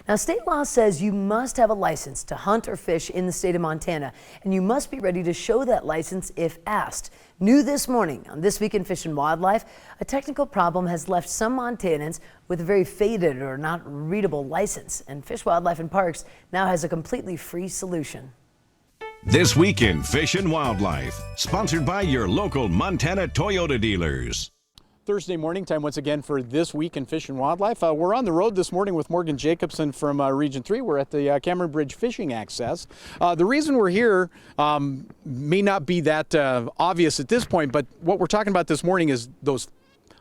Now, state law says you must have a license to hunt or fish in the state of Montana, and you must be ready to show that license if asked. New this morning on This Week in Fish and Wildlife, a technical problem has left some Montanans with a very faded or not readable license, and Fish, Wildlife and Parks now has a completely free solution. This Week in Fish and Wildlife, sponsored by your local Montana Toyota dealers. Thursday morning time once again for This Week in Fish and Wildlife. We're on the road this morning with Morgan Jacobson from Region 3. We're at the Cameron Bridge Fishing Access. The reason we're here may not be that obvious at this point, but what we're talking about this morning is those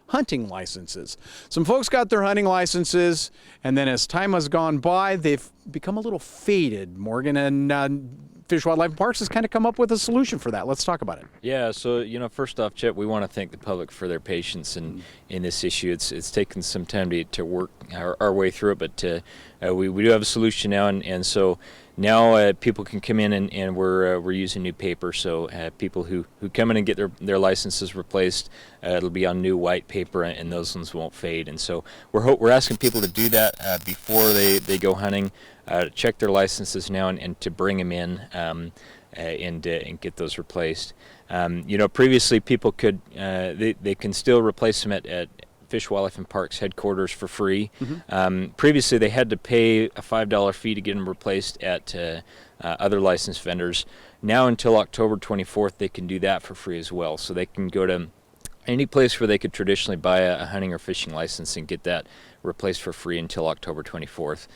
hunting licenses. Some folks got their hunting licenses, and then as time has gone by, they've become a little faded, Morgan, and Fish, Wildlife, and Parks has kind of come up with a solution for that. Let's talk about it. Yeah, so, first off, Chet, we want to thank the public for their patience in this issue. It's taken some time to work our way through it, but we do have a solution now, and so now people can come in and we're using new paper. So people who come in and get their licenses replaced, it'll be on new white paper, and those ones won't fade. And so we're asking people to do that before they go hunting. Check their licenses now and to bring them in and get those replaced. Previously people could they can still replace them at Fish, Wildlife, and Parks headquarters for free. Previously they had to pay a $5 fee to get them replaced at other licensed vendors. Now until October 24th they can do that for free as well. So they can go to any place where they could traditionally buy a hunting or fishing license and get that replaced for free until October 24th.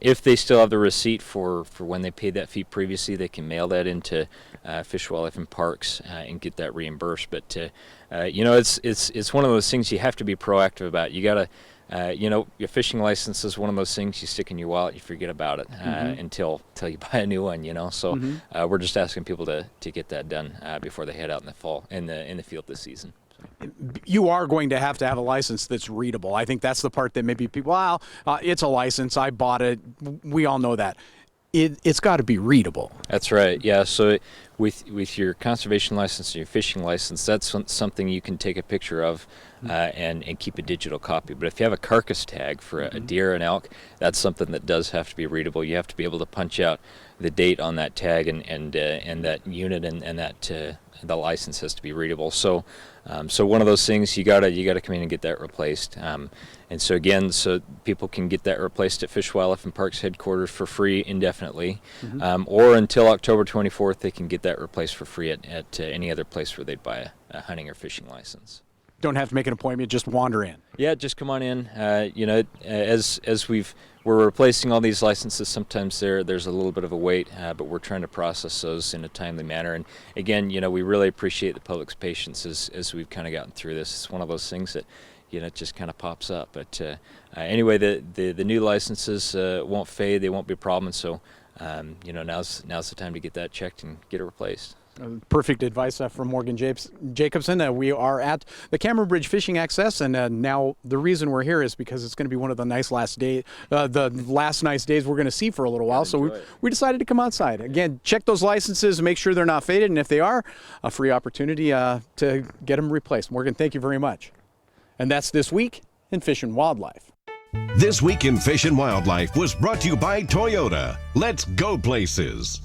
If they still have the receipt for when they paid that fee previously, they can mail that into Fish, Wildlife, and Parks and get that reimbursed. But it's one of those things you have to be proactive about. You gotta, your fishing license is one of those things you stick in your wallet, you forget about it until you buy a new one. So we're just asking people to get that done before they head out in the fall in the field this season. You are going to have a license that's readable. I think that's the part that maybe people, it's a license, I bought it. We all know that. It's got to be readable. That's right. Yeah. So with your conservation license and your fishing license, that's something you can take a picture of and keep a digital copy. But if you have a carcass tag for a deer and elk, that's something that does have to be readable. You have to be able to punch out the date on that tag and that unit and that the license has to be readable. So one of those things you gotta come in and get that replaced. And so again, so people can get that replaced at Fish, Wildlife, and Parks headquarters for free indefinitely, or until October 24th they can get that replaced for free at any other place where they'd buy a hunting or fishing license. Don't have to make an appointment, just wander in. Yeah, just come on in. As we're replacing all these licenses, sometimes there's a little bit of a wait, but we're trying to process those in a timely manner. And again, we really appreciate the public's patience as we've kind of gotten through this. It's one of those things that it just kind of pops up. But anyway, the new licenses won't fade; they won't be a problem. And so now's the time to get that checked and get it replaced. Perfect advice from Morgan Jacobson. We are at the Cameron Bridge Fishing Access, and now the reason we're here is because it's going to be one of the nice last days we're going to see for a little while. So we decided to come outside. Again, check those licenses, make sure they're not faded, and if they are, a free opportunity to get them replaced. Morgan, thank you very much. And that's This Week in Fish and Wildlife. This Week in Fish and Wildlife was brought to you by Toyota. Let's go places.